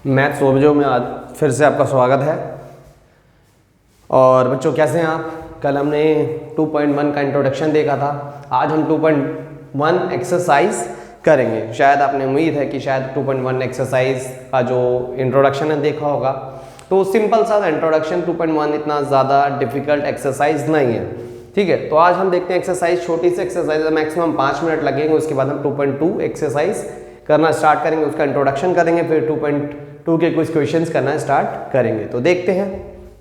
Maths overview में आज फिर से आपका स्वागत है। और बच्चों कैसे हैं आप? कल हमने 2.1 का इंट्रोडक्शन देखा था, आज हम 2.1 एक्सरसाइज करेंगे। शायद आपने उम्मीद है कि शायद 2.1 एक्सरसाइज का जो इंट्रोडक्शन है देखा होगा, तो सिंपल सा इंट्रोडक्शन 2.1 इतना ज़्यादा डिफिकल्ट एक्सरसाइज नहीं है। ठीक है, तो आज हम देखते हैं एक्सरसाइज, छोटी सी एक्सरसाइज है, मैक्सिमम 5 मिनट लगेंगे। उसके बाद हम 2.2 एक्सरसाइज करना स्टार्ट करेंगे, उसका इंट्रोडक्शन करेंगे, फिर 2.2 के कुछ क्वेश्चंस करना स्टार्ट करेंगे। तो देखते हैं।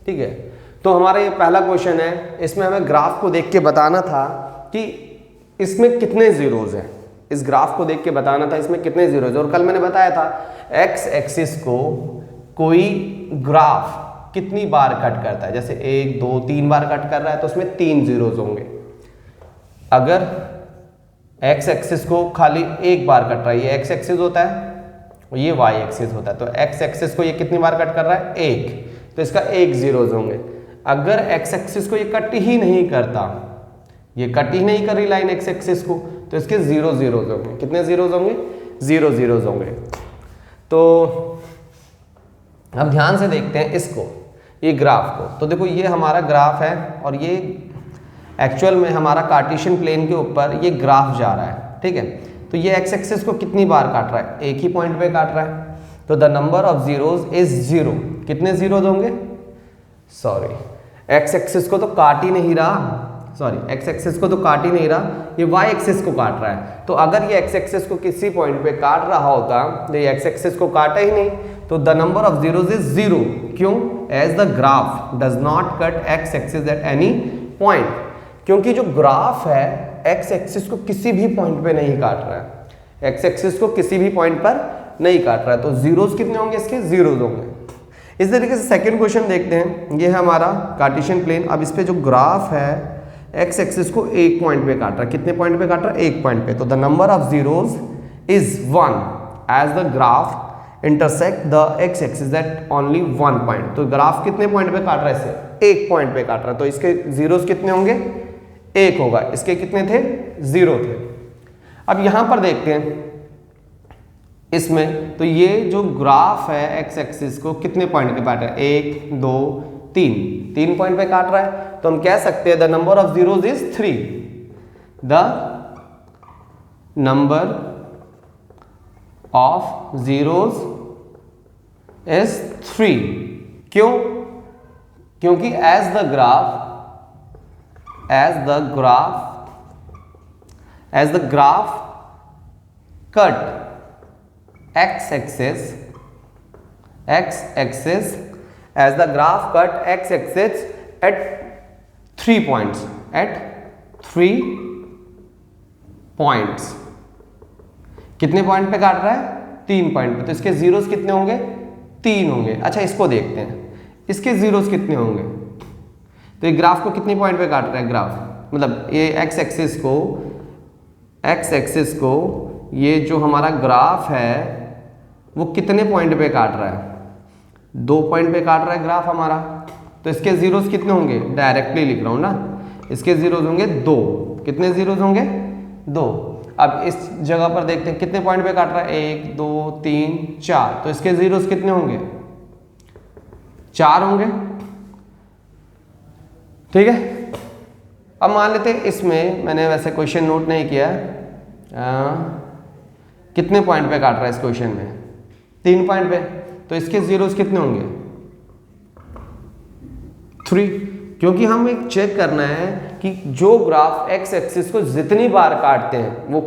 ठीक है, तो हमारा ये पहला क्वेश्चन है, इसमें हमें ग्राफ को देख के बताना था कि इसमें कितने जीरोज हैं। इस ग्राफ को देख के बताना था इसमें कितने जीरोज। और कल मैंने बताया था एक्स एक्सिस को कोई ग्राफ कितनी बार कट करता है, जैसे 1 2 3 बार कट कर रहा है तो उसमें 3 जीरोज होंगे। अगर एक्स एक्सिस को खाली एक बार कट रहा है, ये एक्स एक्सिस होता है और ये वाई एक्सिस होता है, तो एक्स एक्सिस को ये कितनी बार कट कर रहा है? 1, तो इसका 1 जीरोज होंगे। अगर एक्स एक्सिस को ये कट ही नहीं करता, ये कट ही नहीं कर रही लाइन एक्स एक्सिस को, तो इसके 0 जीरोज होंगे। कितने जीरोज होंगे? 0 जीरोज होंगे। तो अब ध्यान से देखते हैं इसको, ये ग्राफ को। तो देखो ये हमारा ग्राफ है और ये एक्चुअल में हमारा कार्टेशियन प्लेन के ऊपर ये ग्राफ जा रहा है। ठीक है, तो ये एक्स एक्सिस को कितनी बार काट रहा है? एक ही पॉइंट पे काट रहा है, तो the number of zeros is 0। कितने जीरोज होंगे? सॉरी, एक्स एक्सिस को तो काट ही नहीं रहा, एक्स एक्सिस को तो काट ही नहीं रहा, ये वाई एक्सिस को काट रहा है। तो अगर ये एक्स एक्सिस को किसी पॉइंट पे काट रहा होता, तो ये एक्स एक्सिस को काटा ही नहीं, तो the number of zeros is 0। क्यों? As the graph does not cut X axis at any point, क्योंकि जो ग्राफ है एक्स एक्सिस को किसी भी पॉइंट पे नहीं काट रहा है, एक्स एक्सिस को किसी भी पॉइंट पर नहीं काट रहा है। तो जीरोज कितने होंगे? इसके जीरोज होंगे। इस तरीके से सेकंड क्वेश्चन देखते हैं। ये है हमारा कार्टेशियन प्लेन। अब इस पे जो ग्राफ है एक्स एक्सिस को एक पॉइंट पे काट रहा है। कितने पॉइंट पे काट रहा है? एक पॉइंट पे। तो the number of zeros is 1 as the graph intersect the X axis at only 1 point. तो ग्राफ कितने पॉइंट पे काट रहा है? इसे एक पॉइंट पे काट रहा है, तो इसके जीरोज कितने होंगे? 1 होगा। इसके कितने थे? 0 थे। अब यहां पर देखते हैं इसमें, तो ये जो ग्राफ है एक्स एक्सिस को कितने पॉइंट पे काट रहा है? 1 2 3 पॉइंट पे काट रहा है, तो हम कह सकते हैं the number of zeros is 3। The number of zeros is 3। क्यों? क्योंकि as the graph cut x axis as the graph cut x axis at 3 points, कितने पॉइंट पे काट रहा है? 3 पॉइंट पे। तो इसके जीरोस कितने होंगे? 3 होंगे। अच्छा, इसको देखते हैं, इसके जीरोस कितने होंगे। तो ये ग्राफ को कितने पॉइंट पे काट रहा है? ग्राफ मतलब ये एक्स एक्सिस को ये जो हमारा ग्राफ है वो कितने पॉइंट पे काट रहा है? 2 पॉइंट पे काट रहा है ग्राफ हमारा, तो इसके जीरोस कितने होंगे? डायरेक्टली लिख रहा हूं ना, इसके जीरोस होंगे 2। कितने जीरोस होंगे? 2। अब इस जगह पर देखते हैं कितने पॉइंट पे काट रहा है? 1 2 3 4, तो इसके जीरोस कितने होंगे? 4 होंगे। ठीक है, अब मान लेते हैं इसमें, मैंने वैसे क्वेश्चन नोट नहीं किया, कितने पॉइंट पे काट रहा है इस क्वेश्चन में? 3 पॉइंट पे, तो इसके जीरोस कितने होंगे? 3। क्योंकि हम एक चेक करना है कि जो ग्राफ एक्स एक्सिस को जितनी बार काटते हैं वो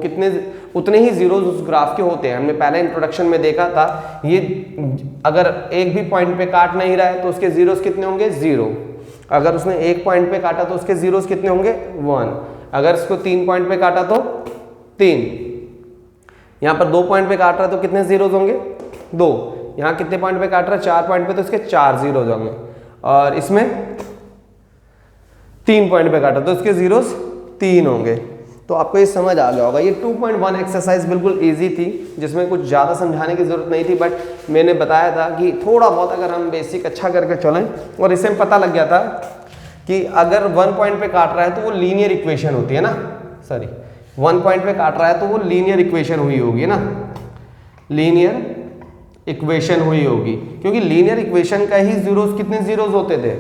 उतने ही जीरोस उस ग्राफ के होते हैं। हमने पहले इंट्रोडक्शन में देखा था, ये अगर एक भी पॉइंट पे काट नहीं रहा है तो उसके जीरोस कितने होंगे? 0। अगर उसने एक पॉइंट पे काटा तो उसके जीरोस कितने होंगे? 1। अगर इसको 3 पॉइंट पे काटा तो 3। यहां पर 2 पॉइंट पे काट रहा है तो कितने जीरोस होंगे? 2। यहाँ कितने पॉइंट पे काट रहा है? 4 पॉइंट पे, तो इसके 4 जीरोस होंगे। और इसमें 3 पॉइंट पे काटा तो इसके जीरोस 3 होंगे। तो आपको ये समझ आ गया होगा। ये 2.1 एक्सरसाइज बिल्कुल इजी थी, जिसमें कुछ ज़्यादा समझाने की जरूरत नहीं थी, बट मैंने बताया था कि थोड़ा बहुत अगर हम बेसिक अच्छा करके चलें, और इससे पता लग गया था कि अगर 1 पॉइंट पे काट रहा है तो वो लीनियर इक्वेशन होती है ना, 1 पॉइंट पे काट रहा है तो वो लीनियर इक्वेशन हुई होगी ना, लीनियर इक्वेशन हुई होगी, क्योंकि लीनियर इक्वेशन का ही जीरोस कितने जीरोस होते थे,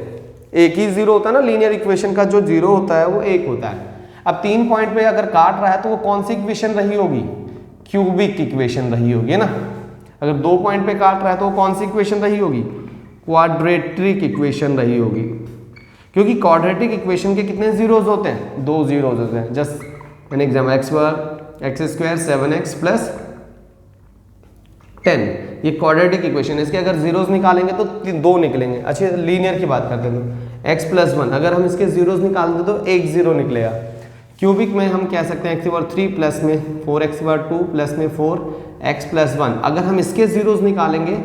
एक ही जीरो होता है ना, लीनियर इक्वेशन का जो जीरो होता है वो एक होता है। अब 3 पॉइंट पे अगर काट रहा है तो वो कौन सी इक्वेशन रही होगी, क्यूबिक इक्वेशन रही होगी ना। अगर 2 पॉइंट पे काट रहा है तो वो कौन सी इक्वेशन रही होगी, क्वाड्रेटिक इक्वेशन रही होगी, क्योंकि क्वाड्रेटिक इक्वेशन के कितने जीरोस होते हैं, 2 जीरोस होते हैं। Just an example, x square 7x plus 10, ये क्वाड्रेटिक इक्वेशन है, इसके अगर जीरोस निकालेंगे तो 2 निकलेंगे। अच्छा लीनियर की बात करते हैं तो x प्लस 1, अगर हम इसके जीरोस निकाल दें तो 1 जीरो निकलेगा। क्यूबिक में हम कह सकते हैं x³ प्लस में 4x² प्लस में 4x प्लस 1, अगर हम इसके जीरोस निकालेंगे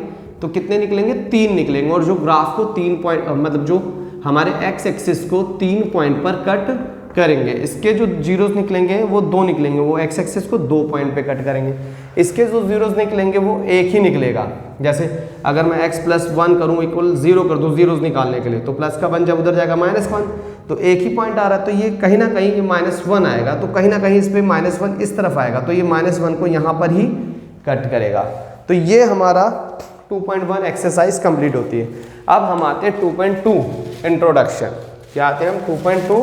तो कितने निकलेंगे, 3 निकलेंगे। और जो ग्राफ को 3 पॉइंट मतलब जो हमारे x एक्सिस को 3 पॉइंट पर कट करेंगे, इसके जो जीरोस निकलेंगे वो 2 निकलेंगे, वो x एक्सिस को 2 पॉइंट पे कट करेंगे। इसके जो जीरोस निकलेंगे वो एक ही निकलेगा। जैसे अगर मैं x प्लस 1 करूँ इक्वल 0 कर दूँ जीरोस निकालने के लिए, तो प्लस का 1 जब उधर जाएगा -1, तो एक ही पॉइंट आ रहा है, तो ये कहीं ना कहीं ये -1 आएगा, तो कहीं ना कहीं इस पर -1 इस तरफ आएगा, तो ये -1 को यहाँ पर ही कट करेगा। तो ये हमारा 2.1 एक्सरसाइज कंप्लीट होती है। अब हम आते हैं 2.2 इंट्रोडक्शन। क्या आते हैं हम 2.2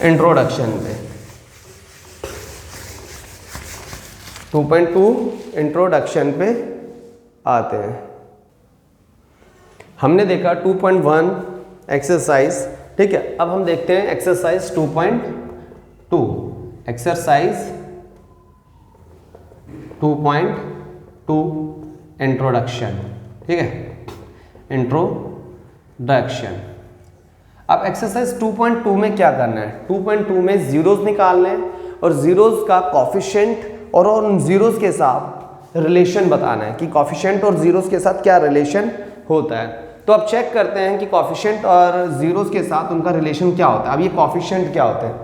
इंट्रोडक्शन पे। 2.2 इंट्रोडक्शन पे आते हैं। हमने देखा 2.1 एक्सरसाइज, ठीक है। अब हम देखते हैं एक्सरसाइज 2.2। एक्सरसाइज 2.2 इंट्रोडक्शन, ठीक है, इंट्रोडक्शन। अब एक्सरसाइज 2.2 में क्या करना है, 2.2 में जीरोस निकालने हैं और जीरोस का कॉफिशिएंट और उन जीरोस के साथ रिलेशन बताना है कि कॉफिशिएंट और जीरोस के साथ क्या रिलेशन होता है। तो अब चेक करते हैं कि कॉफिशिएंट और जीरोस के साथ उनका रिलेशन क्या होता है। अब ये कॉफिशिएंट क्या होते हैं,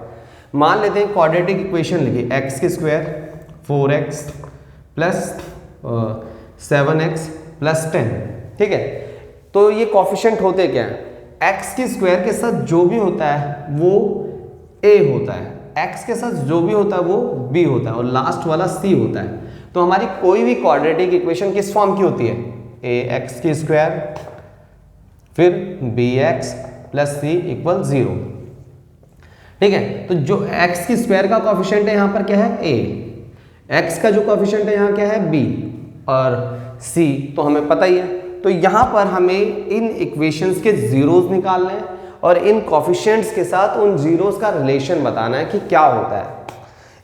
मान लेते हैं क्वाड्रेटिक इक्वेशन लिखी, x² 4x plus 7x plus 10, ठीक है। तो ये कॉफिशिएंट होते क्या हैं, x² के साथ जो भी होता है वो a होता है, x के साथ जो भी होता है वो b होता है और लास्ट वाला c होता है। तो हमारी कोई भी क्वाड्रेटिक इक्वेशन किस फॉर्म की होती है, ax² फिर bx प्लस c इक्वल 0, ठीक है। तो जो x² का कॉफिशिएंट है यहाँ पर क्या है a, x का जो कॉफिशिएंट है यहाँ क्या है b और c तो हमें पता ही है। तो यहाँ पर हमें इन इक्वेशंस के जीरोस निकालने हैं और इन कॉफिशिएंट्स के साथ उन जीरोस का रिलेशन बताना है कि क्या होता है,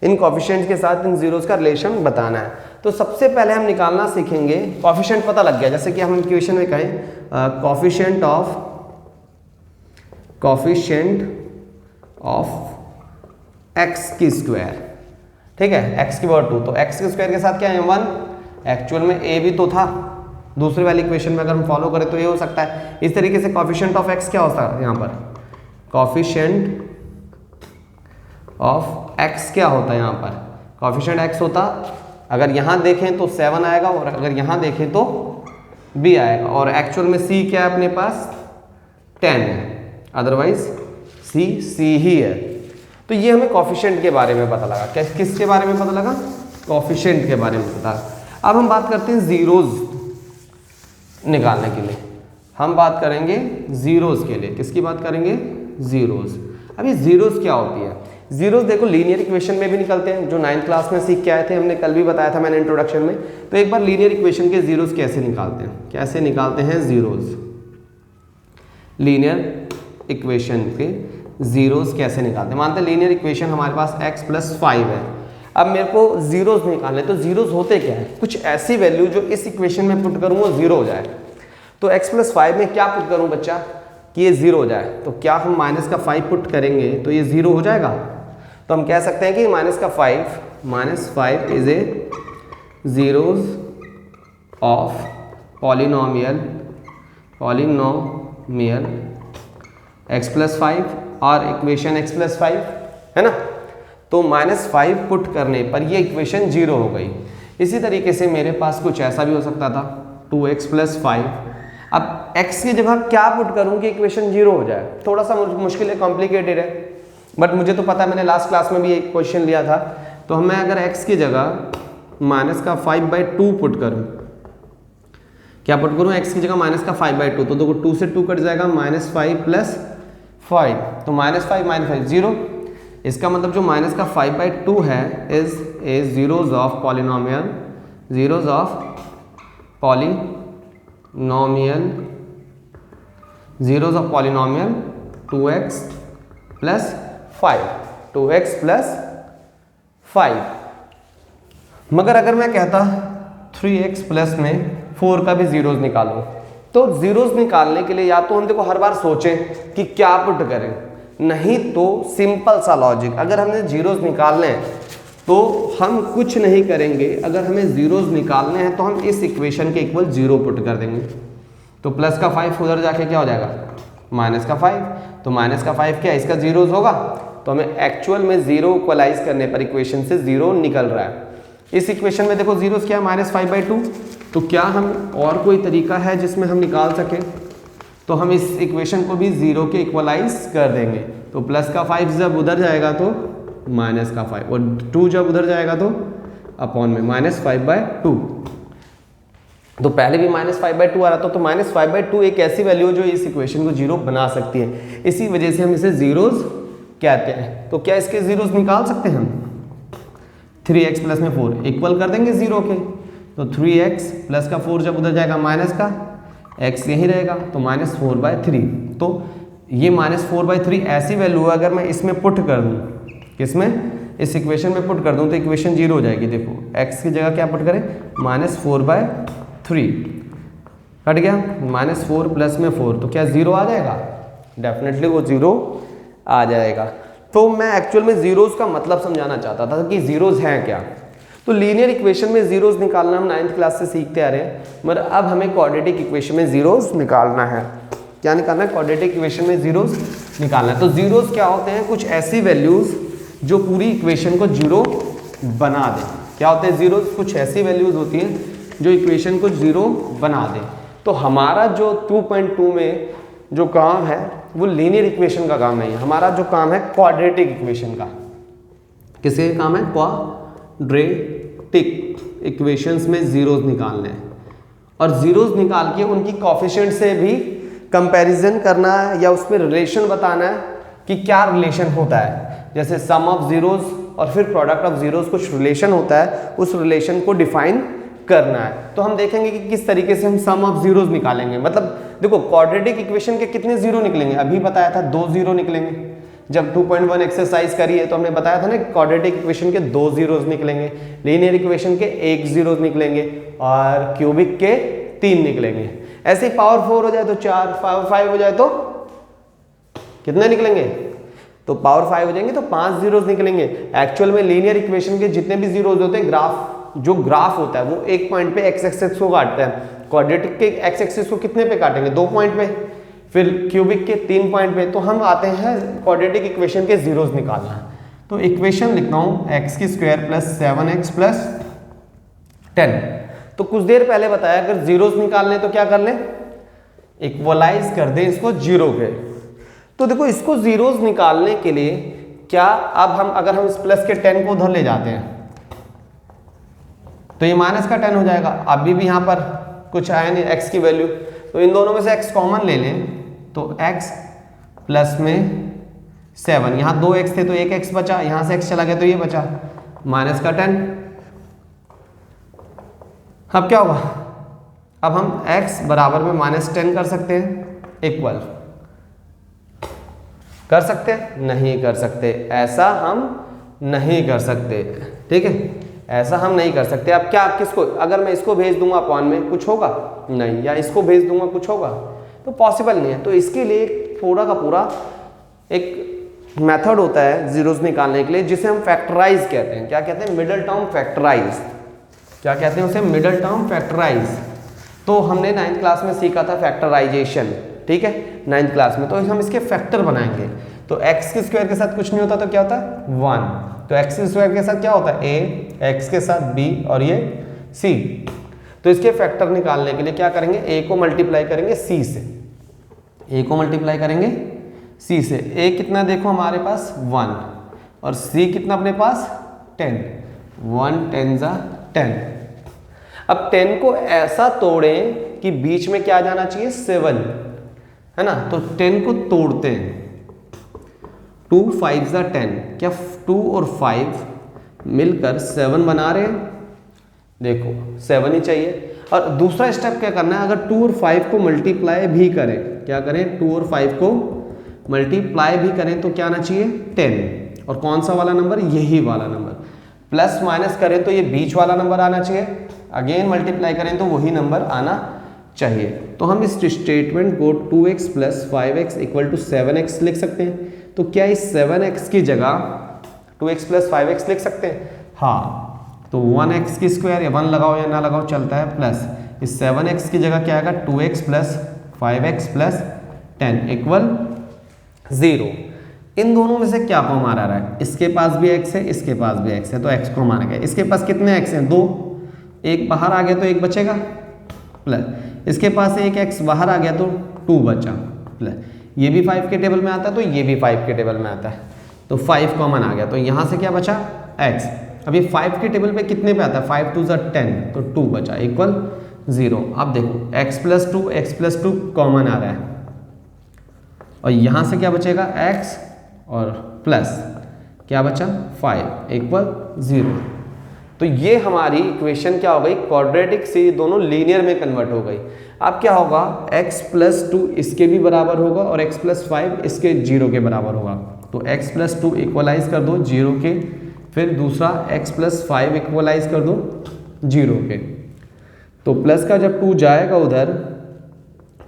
इन कॉफिशिएंट्स के साथ इन जीरोस का रिलेशन बताना है। तो सबसे पहले हम निकालना सीखेंगे, कॉफिशिएंट पता लग गया, जैसे कि हम इक्वेशन में कहें कॉफिशिएंट ऑफ x², ठीक है, x², तो x² के साथ क्या है 1, एक्चुअल में a भी तो था, दूसरी वाली इक्वेशन में अगर हम फॉलो करें तो ये हो सकता है। इस तरीके से कॉफिशिएंट ऑफ x क्या होता है, यहाँ पर कॉफिशिएंट ऑफ x क्या होता है, यहाँ पर कॉफिशिएंट x होता, अगर यहाँ देखें तो 7 आएगा और अगर यहाँ देखें तो b आएगा, और एक्चुअल में c क्या है अपने पास 10 है, अदरवाइज c ही है। तो ये हमें कॉफिशिएंट के बारे में पता लगा। किसके बारे में पता लगा, कॉफिशिएंट के बारे में पता लगा। अब हम बात करते हैं जीरोस निकालने के लिए, हम बात करेंगे जीरोस के लिए। किसकी बात करेंगे, जीरोस। अभी जीरोस क्या होती है, जीरोस देखो लीनियर इक्वेशन में भी निकलते हैं, जो 9th क्लास में सीख के आए थे, हमने कल भी बताया था मैंने इंट्रोडक्शन में। तो एक बार लीनियर इक्वेशन के जीरोस कैसे निकालते हैं, कैसे निकालते हैं जीरोस, लीनियर इक्वेशन के जीरोस कैसे निकालते हैं। मानते हैं लीनियर इक्वेशन हमारे पास x प्लस 5 है, अब मेरे को जीरोस निकालने, तो जीरोस होते क्या है, कुछ ऐसी वैल्यू जो इस इक्वेशन में पुट करूँ वो जीरो हो जाए। तो x प्लस 5 में क्या पुट करूँ बच्चा कि ये जीरो हो जाए, तो क्या हम माइनस का 5 पुट करेंगे तो ये जीरो हो जाएगा। तो हम कह सकते हैं कि माइनस का 5 is a zeros of polynomial x plus 5 और इक्वेशन x प्लस 5 है ना। तो -5 पुट करने पर ये इक्वेशन जीरो हो गई। इसी तरीके से मेरे पास कुछ ऐसा भी हो सकता था 2x प्लस 5। अब x की जगह क्या पुट करूं कि इक्वेशन जीरो हो जाए, थोड़ा सा मुश्किल है, कॉम्प्लिकेटेड है, बट मुझे तो पता है, मैंने लास्ट क्लास में भी एक क्वेश्चन लिया था। तो मैं अगर x की जगह -5/2 पुट करूं क्या पुट करूँ, x की जगह माइनस का 5/2, तो देखो 2 से 2 कट जाएगा, -5 + 5, तो -5 - 5 0। इसका मतलब जो माइनस का 5/2 है is a zeros of polynomial, zeros of polynomial, zeros of polynomial 2x + 5, 2x + 5। मगर अगर मैं कहता 3x प्लस में 4 का भी जीरोज निकालो, तो जीरोज निकालने के लिए या तो हम देखो हर बार सोचें कि क्या पुट करें, नहीं तो सिंपल सा लॉजिक, अगर हमने जीरोज निकालने हैं तो हम कुछ नहीं करेंगे, अगर हमें जीरोज निकालने हैं तो हम इस इक्वेशन के इक्वल 0 पुट कर देंगे। तो प्लस का 5 उधर जाके क्या हो जाएगा, माइनस का 5, तो माइनस का 5 क्या इसका जीरोज होगा, तो हमें एक्चुअल में 0 इक्वलाइज करने पर इक्वेशन से 0 निकल रहा है। इस इक्वेशन में देखो जीरोस क्या है, -5/2, तो क्या हम और कोई तरीका है जिसमें हम निकाल सकें, तो हम इस इक्वेशन को भी 0 के इक्वलाइज कर देंगे। तो प्लस का 5 जब उधर जाएगा तो माइनस का 5, और 2 जब उधर जाएगा तो अपॉन में -5/2। तो पहले भी -5/2 आ रहा था, तो -5/2 एक ऐसी वैल्यू जो इस इक्वेशन को 0 बना सकती है, इसी वजह से हम इसे जीरोज कहते हैं। तो क्या इसके जीरोज निकाल सकते हैं हम, 3x प्लस में 4 इक्वल कर देंगे 0 के, तो 3x प्लस का 4 जब उधर जाएगा माइनस का x यही रहेगा, तो -4/3। तो ये -4/3 ऐसी वैल्यू है, अगर मैं इसमें पुट कर दूँ, किसमें, इस इक्वेशन में पुट कर दूँ तो इक्वेशन 0 हो जाएगी। देखो x की जगह क्या पुट करें, -4/3 कट गया, -4 प्लस में 4, तो क्या 0 आ जाएगा, डेफिनेटली वो 0 आ जाएगा। तो मैं एक्चुअल में जीरोज का मतलब समझाना चाहता था कि जीरोज हैं क्या। तो लीनियर इक्वेशन में जीरोज निकालना हम 9th क्लास से सीखते आ रहे हैं, मगर अब हमें क्वाड्रेटिक इक्वेशन में जीरोज निकालना है। क्या निकालना है, क्वाड्रेटिक इक्वेशन में जीरोज निकालना है। तो जीरोज क्या होते हैं, कुछ ऐसी वैल्यूज जो पूरी इक्वेशन को 0 बना दें। क्या होते हैं जीरोज, कुछ ऐसी वैल्यूज होती हैं जो इक्वेशन को 0 बना दें। तो हमारा जो 2.2 में जो काम है वो लीनियर इक्वेशन का काम नहीं है, हमारा जो काम है क्वाड्रेटिक इक्वेशन का। किसके काम है, क्वाड्रेटिक इक्वेशंस में जीरोज निकालने हैं, और जीरोज निकाल के उनकी कोफिशिएंट से भी कंपैरिजन करना है, या उसमें रिलेशन बताना है कि क्या रिलेशन होता है। जैसे सम ऑफ जीरोज और फिर प्रोडक्ट ऑफ जीरोज कुछ रिलेशन होता है, उस रिलेशन को डिफाइन करना है। तो हम देखेंगे कि किस तरीके से हम सम ऑफ जीरोज निकालेंगे। मतलब देखो क्वाड्रेटिक इक्वेशन के कितने जीरो निकलेंगे, अभी बताया था 2 जीरो निकलेंगे। जब 2.1 एक्सरसाइज करी है तो हमने बताया था ना क्वाड्रेटिक इक्वेशन के 2 जीरोज निकलेंगे, लीनियर इक्वेशन के 1 जीरोज निकलेंगे, और क्यूबिक के 3 निकलेंगे। ऐसे ही पावर 4 हो जाए तो 4, पावर 5 हो जाए तो कितने निकलेंगे, तो पावर 5 हो जाएंगे तो 5 जीरोज निकलेंगे। एक्चुअल में लीनियर इक्वेशन के जितने भी जीरोज होते हैं, जो ग्राफ होता है वो एक पॉइंट पे एक्स एक्सिस को काटता है। क्वाड्रेटिक के एक्स एक्सिस को कितने पे काटेंगे, 2 पॉइंट पे, फिर क्यूबिक के 3 पॉइंट पे। तो हम आते हैं क्वाड्रेटिक इक्वेशन के जीरोज निकालना। तो इक्वेशन लिखता हूँ x² + 7x + 10। तो कुछ देर पहले बताया अगर जीरोज निकालने तो क्या कर लें, इक्वलाइज कर दें इसको 0 के। तो देखो इसको जीरोज निकालने के लिए क्या, अब हम अगर हम इस प्लस के 10 को उधर ले जाते हैं तो ये माइनस का 10 हो जाएगा। अभी भी यहाँ पर कुछ आया नहीं x की वैल्यू, तो इन दोनों में से x कॉमन ले लें, तो x प्लस में 7, यहाँ 2x थे तो 1x बचा, यहाँ से x चला गया तो ये बचा माइनस का 10। अब क्या होगा, अब हम x बराबर में -10 कर सकते हैं, इक्वल कर सकते हैं, नहीं कर सकते, ऐसा हम नहीं कर सकते, ठीक है, ऐसा हम नहीं कर सकते। अब क्या, किसको, अगर मैं इसको भेज दूंगा अपॉन में कुछ होगा नहीं, या इसको भेज दूंगा कुछ होगा, तो पॉसिबल नहीं है। तो इसके लिए पूरा का पूरा एक मेथड होता है जीरोस निकालने के लिए, जिसे हम फैक्टराइज कहते हैं। क्या कहते हैं, मिडिल टर्म फैक्टराइज। क्या कहते हैं उसे, मिडिल टर्म फैक्टराइज। तो हमने 9th क्लास में सीखा था फैक्टराइजेशन, ठीक है, 9th क्लास में। तो हम इसके फैक्टर बनाएंगे। तो x के स्क्वायर के साथ कुछ नहीं होता तो क्या होता है 1, तो x के स्क्वायर के साथ क्या होता है a, x के साथ b और ये c। तो इसके फैक्टर निकालने के लिए क्या करेंगे, a को मल्टीप्लाई करेंगे c से, a को मल्टीप्लाई करेंगे c से। a कितना देखो हमारे पास 1 और c कितना अपने पास 10, 1 10 × 10। अब 10 को ऐसा तोड़ें कि बीच में क्या जाना चाहिए 7, है ना। तो 10 को तोड़ते हैं, 2 5 ज़ा 10, क्या 2 और 5 मिलकर 7 बना रहे हैं? देखो 7 ही चाहिए। और दूसरा स्टेप क्या करना है, अगर 2 और 5 को मल्टीप्लाई भी करें, क्या करें 2 और 5 को मल्टीप्लाई भी करें तो क्या आना चाहिए 10, और कौन सा वाला नंबर, यही वाला नंबर। प्लस माइनस करें तो ये बीच वाला नंबर आना चाहिए, अगेन मल्टीप्लाई करें तो वही नंबर आना चाहिए। तो हम इस स्टेटमेंट को 2x plus 5x equal to 7x लिख सकते हैं। तो क्या इस 7x की जगह 2x प्लस 5x लिख सकते हैं? हाँ, तो 1x की स्क्वायर, या 1 लगाओ या ना लगाओ चलता है, प्लस इस 7x की जगह क्या आएगा 2x plus 5x plus 10 equal 0। इन दोनों में से क्या कॉमन आ रहा है? इसके पास भी x है, इसके पास भी x है, तो x कॉमन आ गया। इसके पास कितने x हैं? 2, एक बाहर आ गया तो एक बचेगा, प्लस इसके पास एक x बाहर आ गया तो 2 बचा, प्लस ये भी 5 के टेबल में आता है तो ये भी 5 के टेबल में आता है, तो 5 कॉमन आ गया। तो यहाँ से क्या बचा x। अब ये 5 के टेबल पे कितने पे आता है? 5 2 ज़ा 10, तो 2 बचा इक्वल 0। अब देखो x प्लस 2 कॉमन आ रहा है, और यहाँ से क्या बचेगा x और प्लस क्या बचा 5 इक्वल 0। तो ये हमारी इक्वेशन क्या हो गई, क्वाड्रेटिक से दोनों लीनियर में कन्वर्ट हो गई। अब क्या होगा, x प्लस 2 इसके भी बराबर होगा और x प्लस 5 इसके 0 के बराबर होगा। तो x प्लस 2 इक्वलाइज कर दो 0 के, फिर दूसरा x प्लस 5 इक्वलाइज कर दो 0 के। तो प्लस का जब 2 जाएगा उधर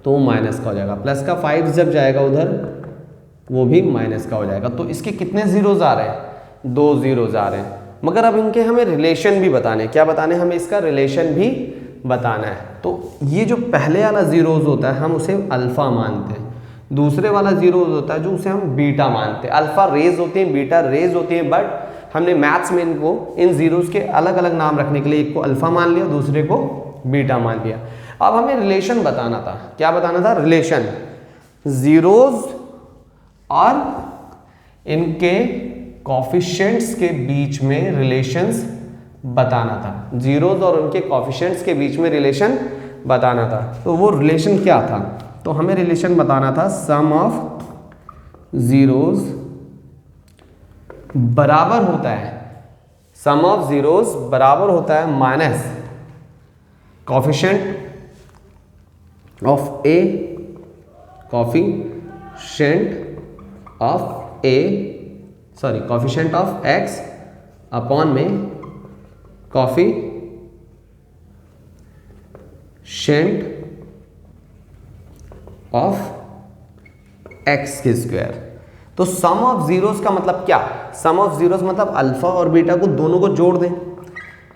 तो माइनस का हो जाएगा, प्लस का 5 जब जाएगा उधर वो भी माइनस का हो जाएगा। तो इसके कितने जीरोज आ रहे हैं? 2 जीरोज आ रहे हैं। मगर अब इनके हमें रिलेशन भी बताने, क्या बताने, हमें इसका रिलेशन भी बताना है। तो ये जो पहले वाला जीरोज होता है हम उसे अल्फा मानते हैं, दूसरे वाला जीरोज होता है जो उसे हम बीटा मानते हैं। अल्फा रेज होती हैं, बीटा रेज होती हैं, बट हमने मैथ्स में इनको इन जीरोज के अलग अलग नाम रखने के लिए एक को अल्फा मान लिया, दूसरे को बीटा मान लिया। अब हमें रिलेशन बताना था, क्या बताना था? रिलेशन जीरोज और इनके कॉफिशिएंट्स के बीच में रिलेशंस बताना था, जीरोज और उनके कॉफिशिएंट्स के बीच में रिलेशन बताना था। तो वो रिलेशन क्या था? तो हमें रिलेशन बताना था सम ऑफ जीरोज बराबर होता है, सम ऑफ जीरोज बराबर होता है minus coefficient of A, coefficient of x upon में कॉफिशिएंट ऑफ एक्स के स्क्वायर। तो सम ऑफ जीरोस का मतलब क्या? सम ऑफ जीरोस मतलब अल्फा और बीटा को दोनों को जोड़ दें,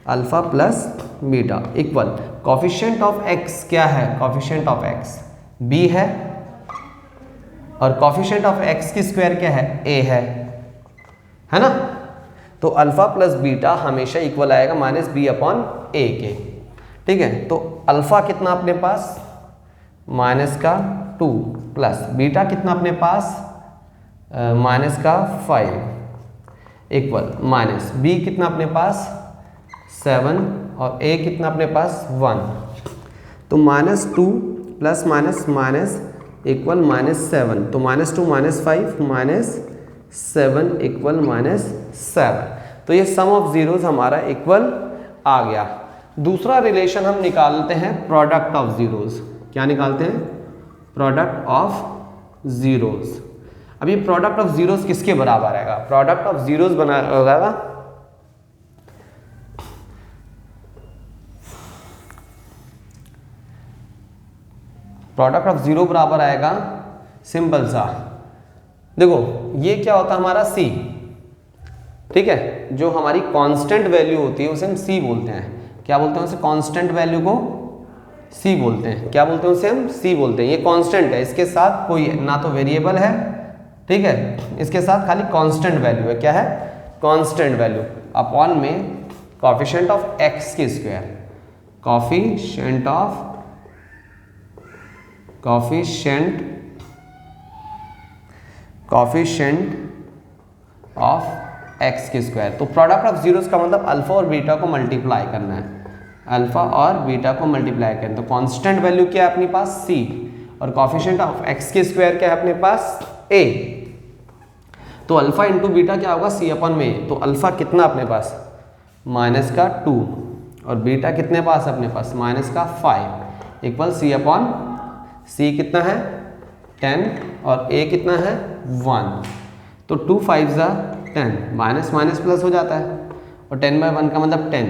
alpha plus beta equal coefficient of x क्या है? कॉफिशिएंट ऑफ एक्स बी है, और कॉफिशिएंट ऑफ एक्स की स्क्वायर क्या है? ए है ना। तो अल्फा प्लस बीटा हमेशा इक्वल आएगा माइनस बी अपॉन ए के, ठीक है। तो अल्फा कितना अपने पास? माइनस का 2 प्लस बीटा कितना अपने पास? माइनस का 5 इक्वल माइनस बी कितना अपने पास? 7 और ए कितना अपने पास? 1। तो minus 2 plus minus minus equal -7, तो -2 -5 -7 इक्वल -7। तो ये सम ऑफ जीरोज हमारा इक्वल आ गया। दूसरा रिलेशन हम निकालते हैं प्रोडक्ट ऑफ जीरोज। क्या निकालते हैं? Product of zeros. अब ये प्रोडक्ट ऑफ जीरोज किसके बराबर आएगा? प्रोडक्ट ऑफ जीरोज बना होगा प्रोडक्ट ऑफ जीरो बराबर आएगा सिंपल सा, देखो ये क्या होता है हमारा c, ठीक है। जो हमारी कांस्टेंट वैल्यू होती है उसे हम c बोलते हैं। क्या बोलते हैं उसे? कांस्टेंट वैल्यू को c बोलते हैं। क्या बोलते हैं उसे? हम c बोलते हैं। ये कांस्टेंट है, इसके साथ कोई ना तो वेरिएबल है, ठीक है, इसके साथ खाली कांस्टेंट वैल्यू है। क्या है? कांस्टेंट वैल्यू अपॉन में कॉफिशिएंट ऑफ x की स्क्वायर, कॉफिशिएंट ऑफ x की स्क्वायर। तो प्रोडक्ट ऑफ जीरोस का मतलब अल्फा और बीटा को मल्टीप्लाई करना है, अल्फा और बीटा को मल्टीप्लाई करें तो कांस्टेंट वैल्यू क्या है अपने पास c और कोफिशिएंट ऑफ x के स्क्वायर क्या है अपने पास a। तो अल्फा इंटू बीटा क्या होगा c अपॉन में, तो अल्फा कितना अपने पास माइनस का 2 और बीटा कितने पास अपने पास माइनस का 5 इक्वल c अपॉन c कितना है 10 और a कितना है 1। तो 2 5 ज़ा 10 माइनस माइनस प्लस हो जाता है और 10/1 का मतलब 10।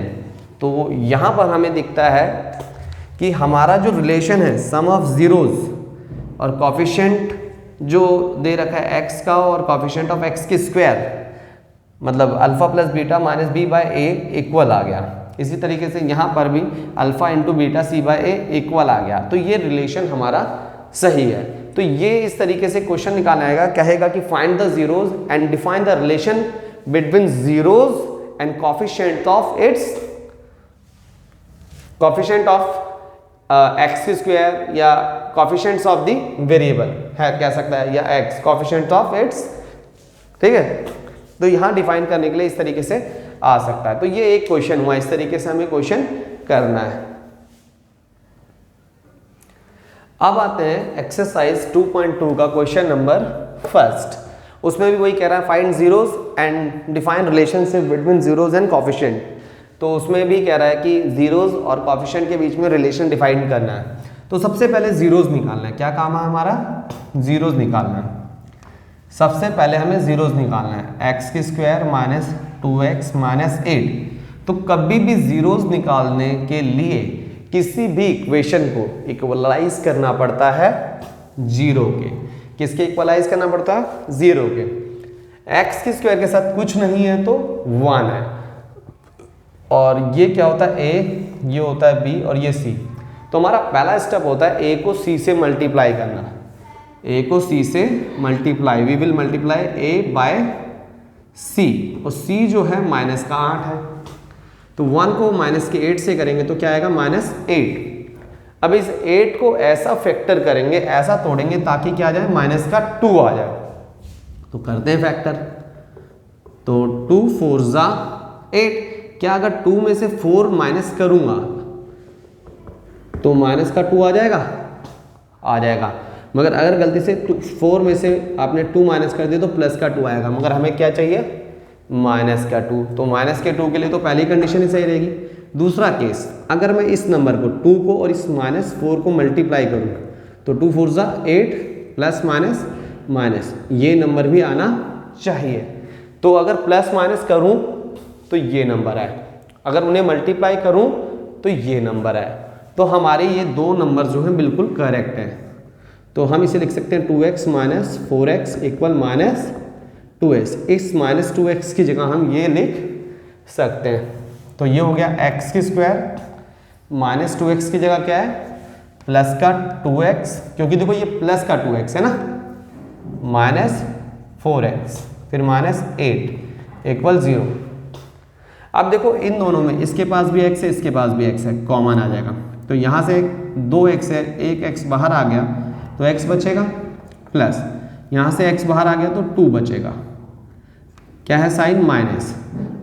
तो यहाँ पर हमें दिखता है कि हमारा जो रिलेशन है सम ऑफ ज़ीरोज़ और कॉफिशिएंट जो दे रखा है x का और कॉफिशिएंट ऑफ x के स्क्वायर मतलब alpha plus beta minus b by a equal आ गया। इसी तरीके से यहाँ पर भी alpha into beta c by a equal आ गया। तो ये रिलेशन हमारा सही है। तो ये इस तरीके से क्वेश्चन निकालना आएगा, कहेगा कि find the zeros and define the relation between zeros and coefficient of its coefficient of x square या कोफिशिएंट्स ऑफ द वेरिएबल है कह सकता है या एक्स कोफिशिएंट ऑफ इट्स, ठीक है। तो यहाँ डिफाइन करने के लिए इस तरीके से आ सकता है। तो ये एक क्वेश्चन हुआ, इस तरीके से हमें क्वेश्चन करना है। अब आते हैं एक्सरसाइज 2.2 का क्वेश्चन नंबर फर्स्ट। उसमें भी वही कह रहा है find zeros and define relationship between zeros and coefficient. तो उसमें भी कह रहा है कि जीरोज और कोफिशिएंट के बीच में रिलेशन डिफाइन करना है। तो सबसे पहले जीरोज निकालना है। क्या काम है हमारा? जीरोज निकालना है। सबसे पहले हमें जीरोज निकालना है, एक्स की स्क्वायर माइनस 2x माइनस 8। तो कभी भी जीरोज निकालने के लिए किसी भी इक्वेशन को इक्वलाइज करना पड़ता है जीरो के। किसके इक्वलाइज करना पड़ता है? जीरो के। एक्स की स्क्वायर के साथ कुछ नहीं है तो 1 है और ये क्या होता है a, ये होता है b और ये c। तो हमारा पहला स्टेप होता है a को c से मल्टीप्लाई करना। a को c से multiply, we will multiply a by c और c जो है माइनस का 8 है। तो 1 को माइनस के 8 से करेंगे तो क्या आएगा माइनस 8। अब इस 8 को ऐसा फैक्टर करेंगे, ऐसा तोड़ेंगे ताकि क्या आ जाए माइनस का 2 आ जाए। तो करते हैं फैक्टर। तो 2 4 ज़ा 8। क्या अगर 2 में से 4 माइनस करूंगा तो माइनस का 2 आ जाएगा? आ जाएगा। मगर अगर गलती से 4 में से आपने 2 माइनस कर दिया तो प्लस का 2 आएगा। मगर हमें क्या चाहिए? माइनस का 2। तो माइनस के 2 के लिए तो पहली कंडीशन ही सही रहेगी। दूसरा केस, अगर मैं इस नंबर को 2 को और इस माइनस 4 को मल्टीप्लाई करूँगा तो 2 4 ज़ा 8 प्लस माइनस माइनस, ये नंबर भी आना चाहिए। तो अगर प्लस माइनस करूँ तो ये नंबर है, अगर उन्हें मल्टीप्लाई करूं तो ये नंबर है। तो हमारे ये दो नंबर जो हैं बिल्कुल करेक्ट हैं। तो हम इसे लिख सकते हैं 2x minus 4x equal minus 2x। इस माइनस 2x की जगह हम ये लिख सकते हैं। तो ये हो गया x की स्क्वायर माइनस 2x की जगह क्या है प्लस का 2x, क्योंकि देखो ये प्लस का 2x है ना, माइनस 4x फिर माइनस 8 इक्वल 0। अब देखो इन दोनों में इसके पास भी x है, इसके पास भी x है, कॉमन आ जाएगा। तो यहाँ से 2x है, एक x बाहर आ गया तो x बचेगा, प्लस यहाँ से x बाहर आ गया तो 2 बचेगा। क्या है साइन? माइनस।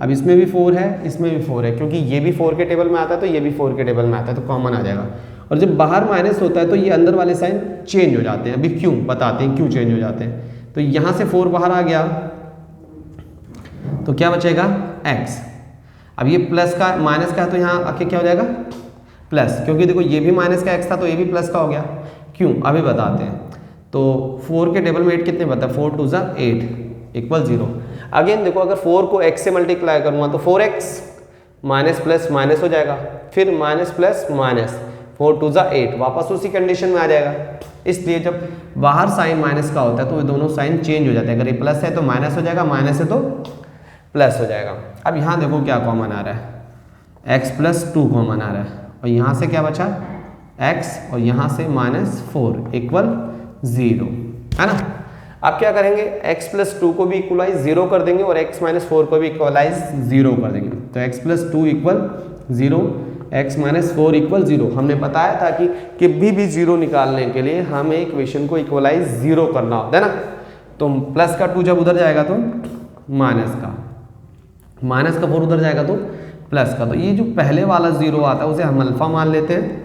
अब इसमें भी 4 है, इसमें भी 4 है, क्योंकि ये भी 4 के टेबल में आता है तो ये भी 4 के टेबल में आता है, तो कॉमन आ जाएगा। और जब बाहर माइनस होता है तो ये अंदर वाले साइन चेंज हो जाते हैं। अभी क्यों बताते हैं क्यों चेंज हो जाते हैं। तो यहाँ से 4 बाहर आ गया तो क्या बचेगा x। अब ये प्लस का माइनस का है तो यहाँ आके क्या हो जाएगा प्लस, क्योंकि देखो ये भी माइनस का x था तो ये भी प्लस का हो गया। क्यों अभी बताते हैं। तो 4 के टेबल में 8 कितने बता, 4 2 ज़ा 8 इक्वल 0। अगेन देखो अगर 4 को x से मल्टीप्लाई करूँगा तो 4x माइनस प्लस माइनस हो जाएगा, फिर माइनस प्लस माइनस 4 2 ज़ा 8 वापस उसी कंडीशन में आ जाएगा। इसलिए जब बाहर साइन माइनस का होता है तो ये दोनों साइन चेंज हो जाते हैं। अगर ये प्लस है तो माइनस हो जाएगा, माइनस है तो प्लस हो जाएगा। अब यहाँ देखो क्या कॉमन आ रहा है, x प्लस 2 कॉमन आ रहा है और यहाँ से क्या बचा x और यहाँ से माइनस 4 इक्वल 0 है ना। अब क्या करेंगे x प्लस 2 को भी इक्वलाइज 0 कर देंगे और x माइनस 4 को भी इक्वलाइज 0 कर देंगे। तो x plus 2 equal 0, x minus 4 equal 0। हमने बताया था कि कभी भी 0 निकालने के लिए हमें इक्वेशन को इक्वलाइज 0 करना होता है ना। तो प्लस का 2 जब उधर जाएगा तो माइनस का 4 उधर जाएगा तो प्लस का। तो ये जो पहले वाला 0 आता है उसे हम अल्फ़ा मान लेते हैं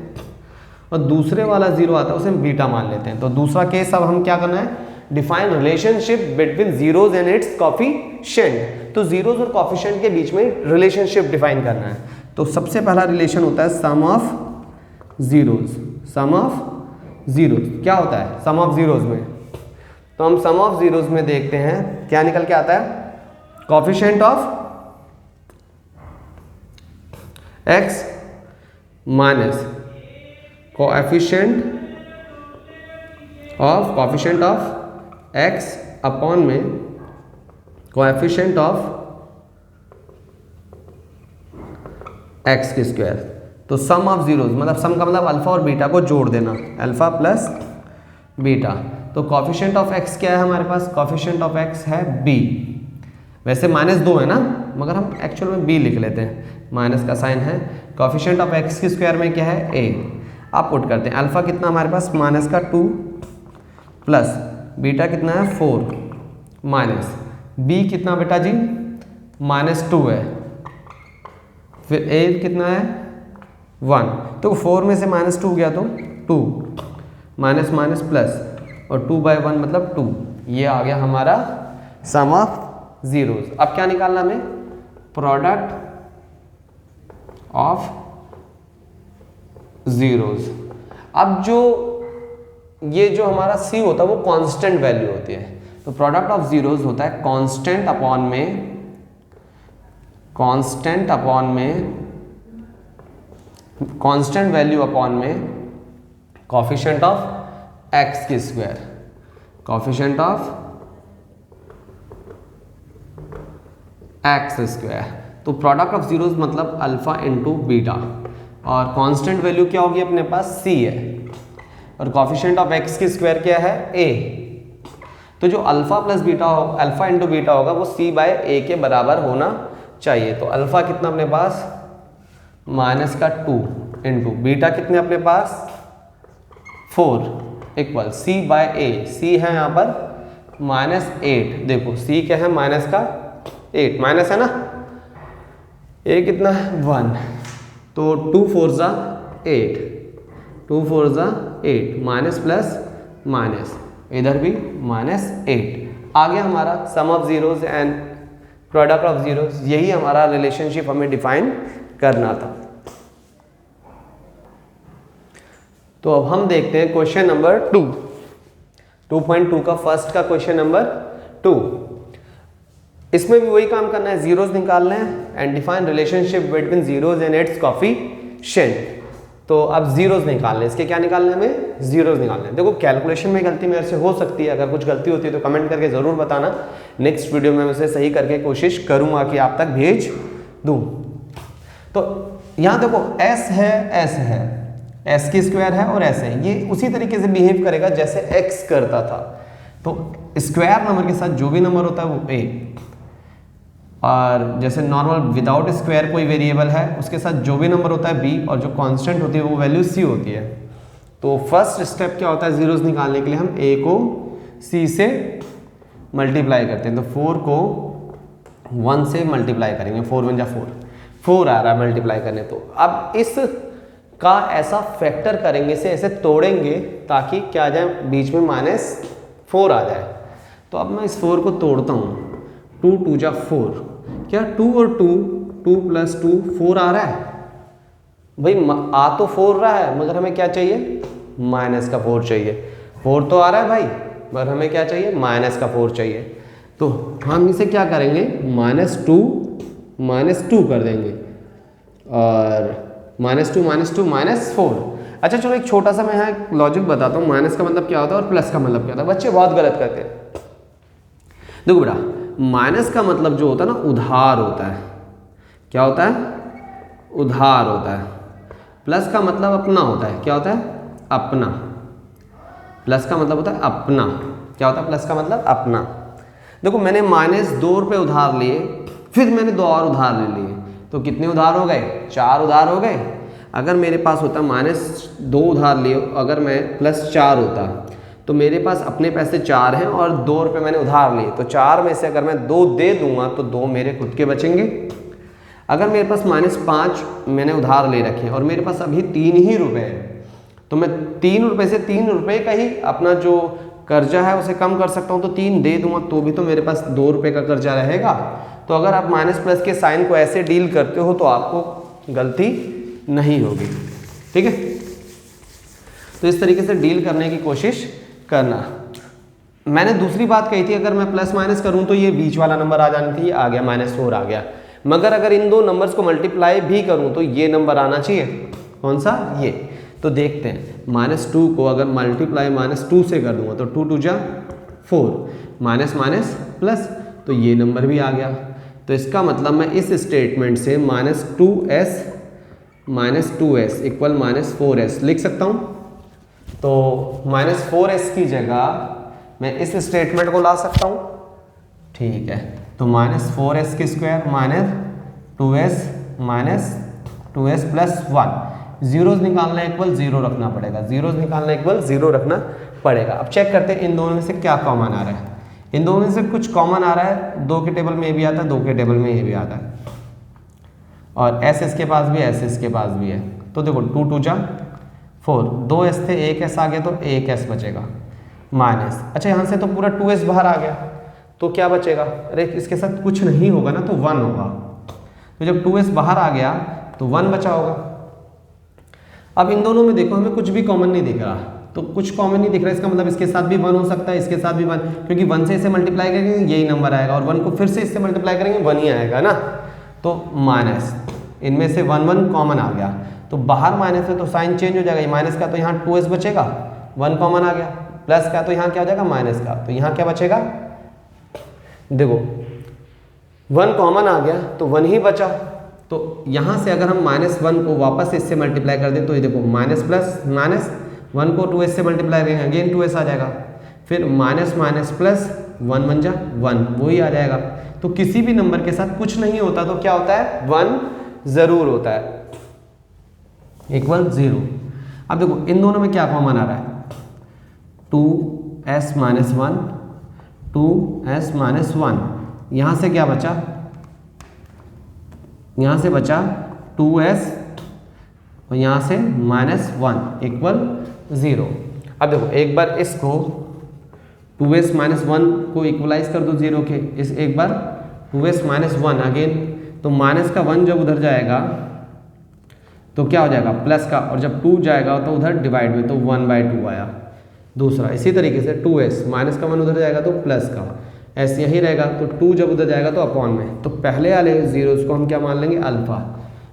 और दूसरे वाला 0 आता है उसे हम बीटा मान लेते हैं। तो दूसरा केस अब हम क्या करना है, define relationship between zeros and it's coefficient. तो जीरोज और कॉफिशिएंट के बीच में रिलेशनशिप डिफाइन करना है। तो सबसे पहला रिलेशन होता है sum of zeros. Sum of zeros क्या होता है सम ऑफ जीरोज में? तो हम सम ऑफ जीरोज में देखते हैं क्या निकल के आता है, coefficient of x minus coefficient of x upon में कोएफिशिएंट ऑफ x की स्क्वायर। तो सम ऑफ जीरोज मतलब सम का मतलब अल्फा और बीटा को जोड़ देना, अल्फा प्लस बीटा। तो कोएफिशिएंट ऑफ x क्या है हमारे पास, कोएफिशिएंट ऑफ x है b। वैसे -2 है ना, मगर हम एक्चुअल में b लिख लेते हैं, माइनस का साइन है। कोएफिशिएंट ऑफ x की स्क्वायर में क्या है a। आप पुट करते हैं अल्फा कितना हमारे पास -2 प्लस बीटा कितना है 4 माइनस b कितना बेटा जी -2 है, फिर a कितना है 1। तो 4 में से -2 गया तो 2 माइनस माइनस प्लस और 2/1 मतलब 2। ये आ गया हमारा सम ऑफ जीरोज। अब क्या निकालना हमें, प्रोडक्ट ऑफ जीरोज। अब जो ये जो हमारा c होता है वो कांस्टेंट वैल्यू होती है। तो प्रोडक्ट ऑफ जीरोज होता है constant upon constant value upon में कोएफिशिएंट ऑफ x की square, coefficient of x square. तो प्रोडक्ट ऑफ जीरोज मतलब अल्फा इंटू बीटा, और कांस्टेंट वैल्यू क्या होगी अपने पास c है, और कोएफिशिएंट ऑफ x की स्क्वायर क्या है a। तो जो अल्फा प्लस बीटा हो, अल्फा इंटू बीटा होगा वो c/a के बराबर होना चाहिए। तो अल्फा कितना अपने पास -2 इंटू बीटा कितने अपने पास 4 इक्वल c/a। c है यहाँ पर -8, देखो c क्या है -8, माइनस है ना, a कितना है 1, तो 2 4 ज़ा 8, 2 4 ज़ा 8, माइनस प्लस माइनस, इधर भी -8 आ गया हमारा sum of zeros and product of zeros. यही हमारा रिलेशनशिप हमें डिफाइन करना था। तो अब हम देखते हैं क्वेश्चन नंबर 2.2 का फर्स्ट का क्वेश्चन नंबर 2। इसमें भी वही काम करना है, जीरोज निकालना है and define relationship between zeros and it's coefficient. तो अब जीरोज निकालने, इसके क्या निकालने हमें, जीरोज निकालने। देखो कैलकुलेशन में गलती मेरे से हो सकती है, अगर कुछ गलती होती है तो कमेंट करके ज़रूर बताना, नेक्स्ट वीडियो में मैं उसे सही करके कोशिश करूँगा कि आप तक भेज दूँ। तो यहाँ देखो s है, s की स्क्वायर है और s है, ये उसी तरीके से बिहेव करेगा जैसे x करता था। तो स्क्वायर नंबर के साथ जो भी नंबर होता है वो a, और जैसे नॉर्मल विदाउट स्क्वायर कोई वेरिएबल है उसके साथ जो भी नंबर होता है b, और जो कांस्टेंट होती है वो वैल्यू c होती है। तो फर्स्ट स्टेप क्या होता है, जीरोज निकालने के लिए हम a को c से मल्टीप्लाई करते हैं। तो 4 को 1 से मल्टीप्लाई करेंगे, 4 1 जा 4 आ रहा है मल्टीप्लाई करने। तो अब इस का ऐसा फैक्टर करेंगे, इसे ऐसे तोड़ेंगे ताकि क्या आ जाए, बीच में -4 आ जाए। तो अब मैं इस 4 को तोड़ता हूँ, 2 2 जा 4, क्या 2 और 2 प्लस 2 4 आ रहा है भाई, आ तो 4 रहा है मगर हमें क्या चाहिए, माइनस का 4 चाहिए। 4 तो आ रहा है भाई मगर हमें क्या चाहिए, माइनस का 4 चाहिए। तो हम इसे क्या करेंगे, -2 कर देंगे, और -2 -4। अच्छा चलो एक छोटा सा मैं यहाँ लॉजिक बताता हूँ, माइनस का मतलब क्या होता है और प्लस का मतलब क्या होता है। बच्चे बहुत गलत करते हैं। देखो बेटा, माइनस का मतलब जो होता है ना उधार होता है, क्या होता है, उधार होता है। प्लस का मतलब अपना होता है, क्या होता है, अपना। प्लस का मतलब होता है अपना, क्या होता है, प्लस का मतलब अपना। देखो मैंने -2 रुपये उधार लिए, फिर मैंने 2 और उधार ले लिए, तो कितने उधार हो गए, 4 उधार हो गए। अगर मेरे पास होता -2 उधार लिए, अगर मैं +4 होता, तो मेरे पास अपने पैसे 4 हैं और 2 रुपये मैंने उधार लिए, तो 4 में से अगर मैं 2 दे दूंगा तो 2 मेरे खुद के बचेंगे। अगर मेरे पास -5 मैंने उधार ले रखे हैं और मेरे पास अभी 3 ही रुपए है, तो मैं 3 रुपए से 3 रुपए का ही अपना जो कर्जा है उसे कम कर सकता हूँ, तो 3 दे दूंगा तो भी तो मेरे पास 2 रुपए का कर्जा रहेगा। तो अगर आप माइनस प्लस के साइन को ऐसे डील करते हो तो आपको गलती नहीं होगी, ठीक है। तो इस तरीके से डील करने की कोशिश करना। मैंने दूसरी बात कही थी, अगर मैं प्लस माइनस करूं तो ये बीच वाला नंबर आ जानी थी, आ गया -4 आ गया। मगर अगर इन दो नंबर्स को मल्टीप्लाई भी करूं तो ये नंबर आना चाहिए, कौन सा, ये। तो देखते हैं, -2 को अगर मल्टीप्लाई -2 से कर दूंगा तो 2 2 जा 4, माइनस माइनस प्लस, तो ये नंबर भी आ गया। तो इसका मतलब मैं इस स्टेटमेंट से -2s इक्वल -4s लिख सकता हूँ। तो -4s की जगह मैं इस स्टेटमेंट को ला सकता हूँ, ठीक है। तो -4s की स्क्वायर -2s प्लस 1, जीरोज निकालना इक्वल 0 रखना पड़ेगा, जीरोज निकालना इक्वल 0 रखना पड़ेगा। अब चेक करते हैं इन दोनों में से क्या कॉमन आ रहा है। इन दोनों में से कुछ कॉमन आ रहा है, 2 के टेबल में ये भी आता है, 2 के टेबल में ये भी आता है, और s इसके पास भी है, s इसके पास भी है। तो देखो 2 2 जा 4, 2s थे, 1s आ गया तो 1s बचेगा माइनस, अच्छा यहाँ से तो पूरा 2s बाहर आ गया, तो क्या बचेगा, अरे इसके साथ कुछ नहीं होगा ना, तो 1 होगा। तो जब 2s बाहर आ गया तो 1 बचा होगा। अब इन दोनों में देखो हमें कुछ भी कॉमन नहीं दिख रहा, तो कुछ कॉमन नहीं दिख रहा, इसका मतलब इसके साथ भी 1 हो सकता है, इसके साथ भी 1, क्योंकि 1 से इसे मल्टीप्लाई करेंगे यही नंबर आएगा, और 1 को फिर से इससे मल्टीप्लाई करेंगे 1 ही आएगा ना। तो माइनस, इनमें से 1 1 कॉमन आ गया, तो बाहर माइनस है तो साइन चेंज हो जाएगा, माइनस का तो यहाँ 2s बचेगा, 1 कॉमन आ गया, प्लस का तो यहाँ क्या हो जाएगा माइनस का, तो यहाँ क्या बचेगा, देखो 1 कॉमन आ गया तो 1 ही बचा। तो यहाँ से अगर हम -1 को वापस इससे मल्टीप्लाई कर दें तो ये देखो माइनस प्लस माइनस, 1 को 2s से मल्टीप्लाई करेंगे अगेन 2s आ जाएगा, फिर माइनस माइनस प्लस 1 1 जा 1, वही आ जाएगा। तो किसी भी नंबर के साथ कुछ नहीं होता तो क्या होता है, 1 जरूर होता है, इक्वल 0। अब देखो इन दोनों में क्या कॉमन आ रहा है, 2s माइनस 1, 2s माइनस 1, यहाँ से क्या बचा, यहाँ से बचा 2s और यहाँ से -1 इक्वल 0। अब देखो एक बार इसको 2s माइनस 1 को इक्वलाइज कर दो 0 के, इस एक बार 2s माइनस 1 अगेन, तो माइनस का 1 जब उधर जाएगा तो क्या हो जाएगा प्लस का, और जब 2 जाएगा तो उधर डिवाइड में, तो 1/2 आया। दूसरा इसी तरीके से 2s माइनस का 1 उधर जाएगा तो प्लस का, ऐसे यही रहेगा, तो 2 जब उधर जाएगा तो अपॉन में, तो पहले वाले जीरोस को हम क्या मान लेंगे अल्फा,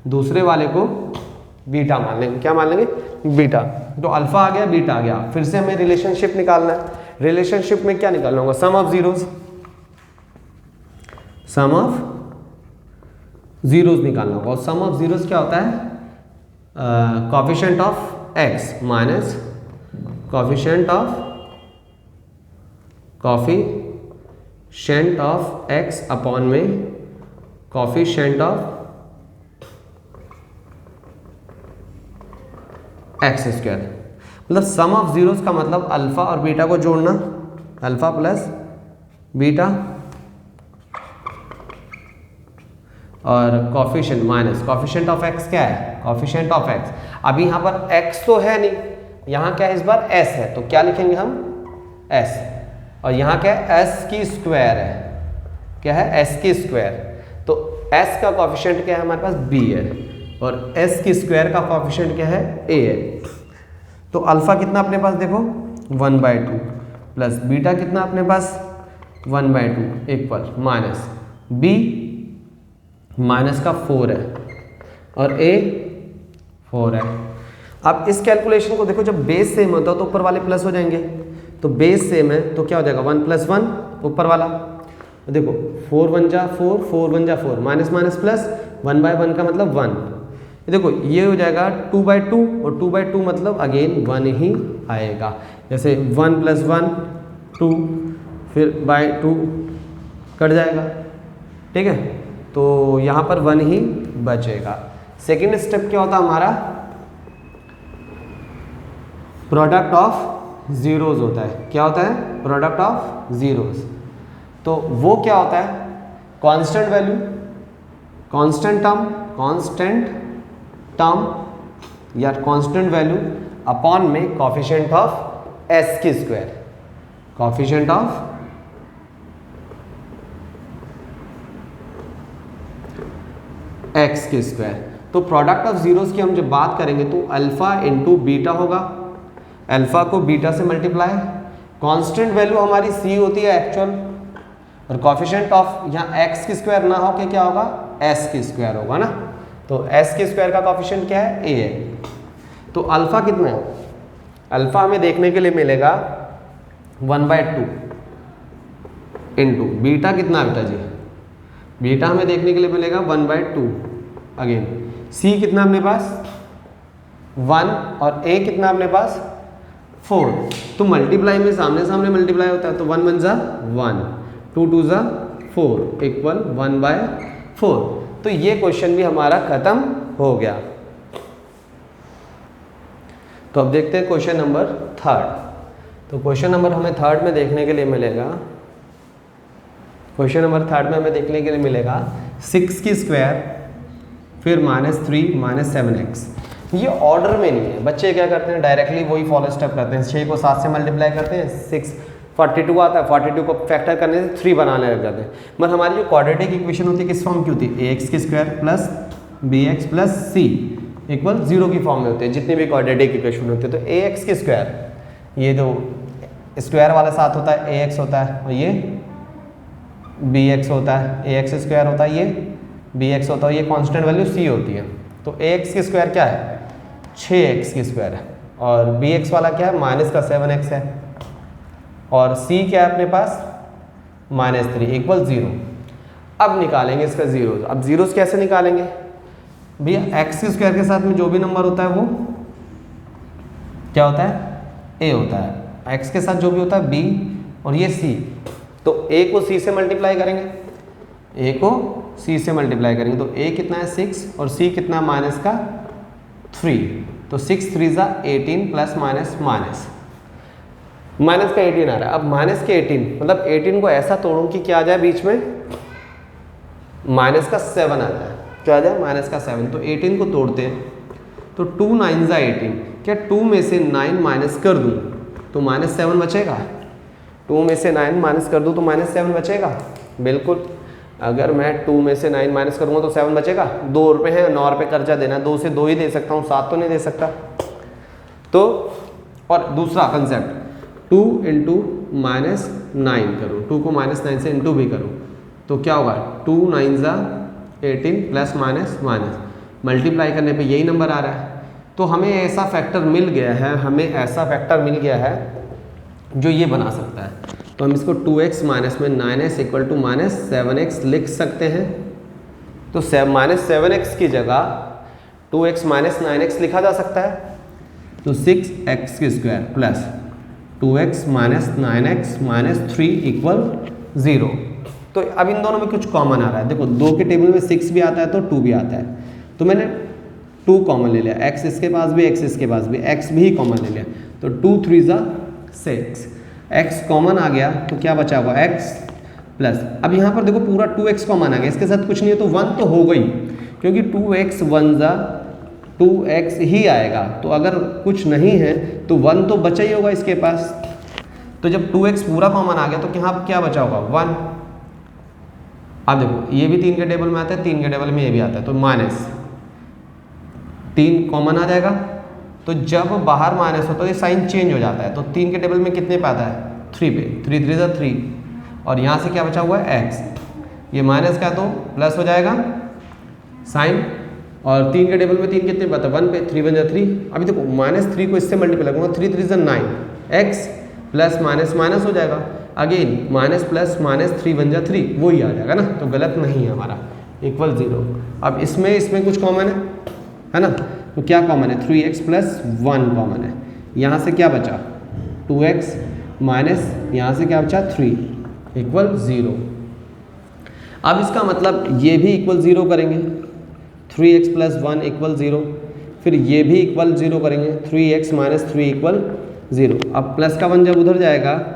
दूसरे वाले को बीटा मान लेंगे, क्या मान लेंगे बीटा। तो अल्फा आ गया बीटा आ गया, फिर से हमें रिलेशनशिप निकालना है। रिलेशनशिप में क्या निकालना होगा, sum of zeros, sum of zeros निकालना होगा, और सम ऑफ जीरोस क्या होता है, coefficient of x minus coefficient of x upon में कोएफिशिएंट ऑफ x स्क्वायर। मतलब सम ऑफ जीरोस का मतलब अल्फा और बीटा को जोड़ना, अल्फा प्लस बीटा, और coefficient minus coefficient of x क्या है, कोएफिशिएंट ऑफ x। अभी यहाँ पर x तो है नहीं, यहाँ क्या है इस बार s है, तो क्या लिखेंगे हम s, और यहाँ क्या है s की स्क्वायर है, क्या है s की स्क्वायर, तो s का कोएफिशिएंट क्या है हमारे पास b है, और s की स्क्वायर का कोएफिशिएंट क्या है a है। तो अल्फा कितना अपने पास देखो 1/2 प्लस बीटा कितना अपने पास 1/2 इक्वल माइनस b माइनस का 4 है और a 4 है। अब इस कैलकुलेशन को देखो, जब बेस सेम होता है तो ऊपर वाले प्लस हो जाएंगे, तो बेस सेम है तो क्या हो जाएगा 1 + 1 ऊपर वाला, देखो 4 1 जा 4, 4 1 जा 4, माइनस माइनस प्लस 1/1 का मतलब 1, देखो ये हो जाएगा 2/2, और 2/2 मतलब अगेन 1 ही आएगा, जैसे 1 + 1 2, फिर बाय 2 कट जाएगा, ठीक है, तो यहाँ पर 1 ही बचेगा। सेकेंड स्टेप क्या होता है हमारा, प्रोडक्ट ऑफ जीरोस होता है, क्या होता है प्रोडक्ट ऑफ जीरोस। तो वो क्या होता है, कांस्टेंट वैल्यू कांस्टेंट टर्म या कांस्टेंट वैल्यू अपॉन में कोफिशिएंट ऑफ एस की स्क्वायर, कोफिशिएंट ऑफ एक्स की स्क्वायर। तो प्रोडक्ट ऑफ जीरोस की हम जब बात करेंगे तो अल्फा इंटू बीटा होगा, अल्फा को बीटा से मल्टीप्लाई, कांस्टेंट वैल्यू हमारी सी होती है एक्चुअल, और कोफिशिएंट ऑफ यहाँ एक्स की स्क्वायर ना हो के क्या होगा, एस की स्क्वायर होगा ना। तो एस की स्क्वायर का कोफिशिएंट क्या है, ए है। तो अल्फा कितना है, अल्फा हमें देखने के लिए मिलेगा 1/2 इंटू बीटा कितना बेटा जी, बीटा हमें देखने के लिए मिलेगा 1/2। अगेन सी कितना अपने पास 1 और ए कितना अपने पास 4। तो मल्टीप्लाई में सामने सामने मल्टीप्लाई होता है, तो 1 1 जा 1, 2 2 जा 4 इक्वल 1/4। तो ये क्वेश्चन भी हमारा खत्म हो गया। तो अब देखते हैं क्वेश्चन नंबर 3। तो क्वेश्चन नंबर हमें 3 में देखने के लिए मिलेगा, क्वेश्चन नंबर 3 में हमें देखने के लिए मिलेगा 6 की स्क्वायर फिर -3 -7x। ये ऑर्डर में नहीं है, बच्चे क्या करते हैं डायरेक्टली वही फॉलो स्टेप करते हैं, 6 को 7 से मल्टीप्लाई करते हैं, 6 42 आता है, 42 को फैक्टर करने से 3 बनाने लग जाते हैं। मगर हमारी जो क्वाड्रेटिक इक्वेशन होती है किस फॉर्म की होती है, ax की square plus bx plus c equal 0 की फॉर्म में होते हैं जितनी भी क्वाड्रेटिक इक्वेशन होती है। तो ax की स्क्वायर, ये जो स्क्वायर वाला साथ होता है ax होता है, और ये bx होता है, ax स्क्वायर होता है, ये bx होता है, ये कांस्टेंट वैल्यू c होती है। तो ax की स्क्वायर क्या है, 6x की स्क्वायर है, और bx वाला क्या है माइनस का 7x है, और c क्या है अपने पास -3 इक्वल 0। अब निकालेंगे इसका जीरोस। अब जीरोस कैसे निकालेंगे भैया, एक्स की स्क्वायर के साथ में जो भी नंबर होता है वो क्या होता है, a होता है, x के साथ जो भी होता है b, और ये c। तो a को c से मल्टीप्लाई करेंगे, a को c से मल्टीप्लाई करेंगे, तो a कितना है 6 और c कितना माइनस का 3। तो 6 3 ज़ा 18 प्लस माइनस माइनस माइनस का 18 आ रहा है। अब माइनस के 18 मतलब 18 को ऐसा तोड़ूं कि क्या आ जाए बीच में, माइनस का 7 आ जाए, क्या आ जाए माइनस का 7। तो 18 को तोड़ते हैं, तो 2 9 ज़ा 18, क्या 2 में से 9 माइनस कर दूं तो -7 बचेगा, 2 में से 9 माइनस कर दूं तो -7 बचेगा। बिल्कुल, अगर मैं 2 में से 9 माइनस करूँगा तो 7 बचेगा। 2 रुपये हैं, 9 रुपये कर्जा देना, 2 से 2 ही दे सकता हूँ, 7 तो नहीं दे सकता। तो और दूसरा कंसेप्ट 2 इंटू -9 करो, 2 को -9 से इंटू भी करो, तो क्या होगा 2 9 ज़ा 18 प्लस माइनस माइनस मल्टीप्लाई करने पे यही नंबर आ रहा है। तो हमें ऐसा फैक्टर मिल गया है, हमें ऐसा फैक्टर मिल गया है जो ये बना सकता है। तो हम इसको 2x माइनस में 9x इक्वल टू -7x लिख सकते हैं। तो -7x की जगह 2x माइनस 9x लिखा जा सकता है। तो 6x की square plus 2x minus 9x minus 3 equal 0। तो अब इन दोनों में कुछ कॉमन आ रहा है, देखो 2 के टेबल में 6 भी आता है तो 2 भी आता है, तो मैंने 2 कॉमन ले लिया, x इसके पास भी x इसके पास भी, x भी कॉमन ले लिया, तो 2 3 ज़ा 6, x कॉमन आ गया तो क्या बचा हुआ x प्लस, अब यहाँ पर देखो पूरा 2x कॉमन आ गया, इसके साथ कुछ नहीं है तो 1 तो हो गई, क्योंकि 2x 1 ज़ा 2x ही आएगा, तो अगर कुछ नहीं है तो 1 तो बचा ही होगा इसके पास। तो जब 2x पूरा कॉमन आ गया तो यहाँ क्या बचा होगा 1। अब देखो ये भी 3 के टेबल में आता है, 3 के टेबल में ये भी आता है, तो -3 कॉमन आ जाएगा। तो जब बाहर माइनस होता है तो ये साइन चेंज हो जाता है, तो 3 के टेबल में कितने पे आता है 3 पे, 3 3 ज़ा 3, और यहाँ से क्या बचा हुआ है x, ये माइनस का तो प्लस हो जाएगा साइन, और 3 के टेबल में 3 कितने पे आता है 1 पे, 3 1 ज़ा 3। अभी देखो -3 को इससे मल्टीप्लाई करूँगा, 3 3 ज़ा 9, x प्लस माइनस माइनस हो जाएगा, अगेन माइनस प्लस माइनस 3 1 ज़ा 3, वही आ जाएगा ना, तो गलत नहीं है हमारा, इक्वल 0। अब इसमें कुछ कॉमन है ना, तो क्या कॉमन है 3x प्लस 1 कॉमन है, यहाँ से क्या बचा 2x माइनस यहाँ से क्या बचा 3 इक्वल 0। अब इसका मतलब ये भी इक्वल 0 करेंगे, 3x प्लस 1 इक्वल 0, फिर ये भी इक्वल 0 करेंगे, 3x माइनस 3 इक्वल 0। अब प्लस का 1 जब उधर जाएगा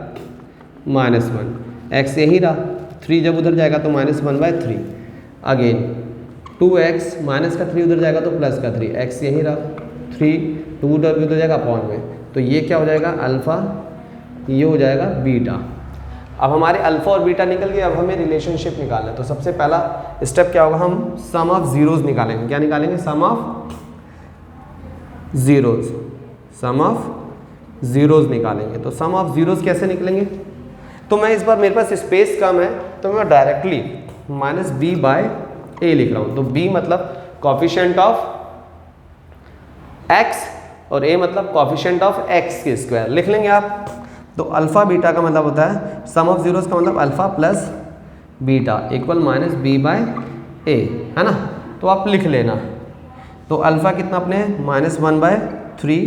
-1, x यही रहा, 3 जब उधर जाएगा तो -1/3, अगेन 2x माइनस का 3 उधर जाएगा तो प्लस का 3, x यही रहा 3, 2 उधर जाएगा अपॉन में, तो ये क्या हो जाएगा अल्फ़ा, ये हो जाएगा बीटा। अब हमारे अल्फ़ा और बीटा निकल गए, अब हमें रिलेशनशिप निकालना है। तो सबसे पहला स्टेप क्या होगा, हम सम ऑफ ज़ीरोज़ निकालेंगे। क्या निकालेंगे, sum of zeros, sum of zeros निकालेंगे। तो सम ऑफ ज़ीरोज़ कैसे निकलेंगे, तो मैं इस बार मेरे पास स्पेस कम है तो मैं डायरेक्टली माइनस बी बाय ए लिख रहा हूँ। तो बी मतलब कॉफिशिएंट ऑफ x और a मतलब कॉफिशिएंट ऑफ x के स्क्वायर लिख लेंगे आप। तो अल्फ़ा बीटा का मतलब होता है सम ऑफ ज़ीरोज़ का मतलब alpha plus beta equal minus b by a, है ना। तो आप लिख लेना। तो अल्फ़ा कितना अपने -1/3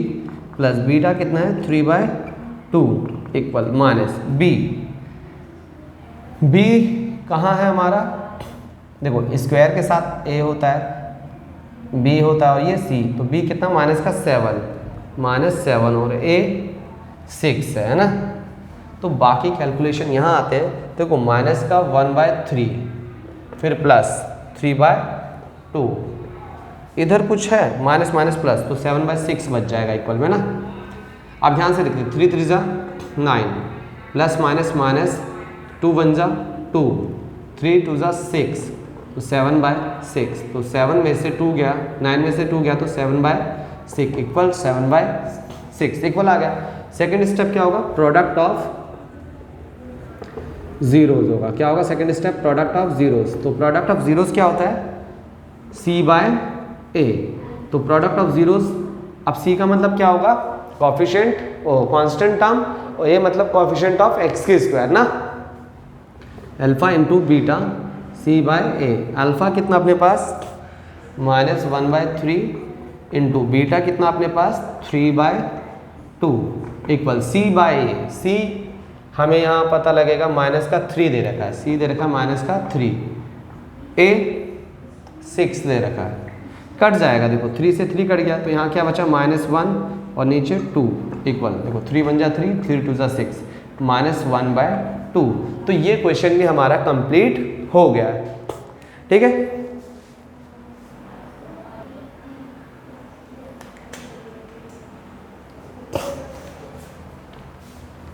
प्लस बीटा कितना है 3/2 इक्वल माइनस बी। बी कहाँ है हमारा, देखो स्क्वायर के साथ a होता है, b होता है और ये c, तो b कितना माइनस का 7 और a 6 है ना। तो बाकी कैलकुलेशन यहाँ आते हैं, देखो माइनस का 1/3 फिर प्लस 3/2, इधर कुछ है माइनस माइनस प्लस, तो 7/6 बच जाएगा इक्वल में ना। अब ध्यान से देखिए 3 3 जा 9 प्लस माइनस माइनस 2 1 जा 2 3 2 जा 6, तो 7/6, तो 7 में से 2 गया 9 में से 2 गया तो 7/6 इक्वल 7/6 इक्वल आ गया। सेकेंड स्टेप क्या होगा, प्रोडक्ट ऑफ ज़ीरोज़ होगा। क्या होगा second step, product of zeros. तो प्रोडक्ट ऑफ ज़ीरोज़ क्या होता है, c/a। तो प्रोडक्ट ऑफ ज़ीरोज़, अब c का मतलब क्या होगा, कॉफिशिएंट कांस्टेंट टर्म, और a मतलब कॉफिशिएंट ऑफ x के स्क्वायर ना, alpha into beta c/a। Alpha कितना अपने पास -1/3 इंटू बीटा कितना अपने पास 3/2 इक्वल c/a। c हमें यहाँ पता लगेगा माइनस का 3 दे रखा है, c दे रखा है माइनस का 3, a 6 दे रखा है, कट जाएगा देखो 3 से 3 कट गया, तो यहाँ क्या बचा -1 और नीचे 2 इक्वल, देखो 3 1 जा 3 3 2 जा 6 -1/2। तो ये क्वेश्चन भी हमारा कंप्लीट हो गया है, ठीक है।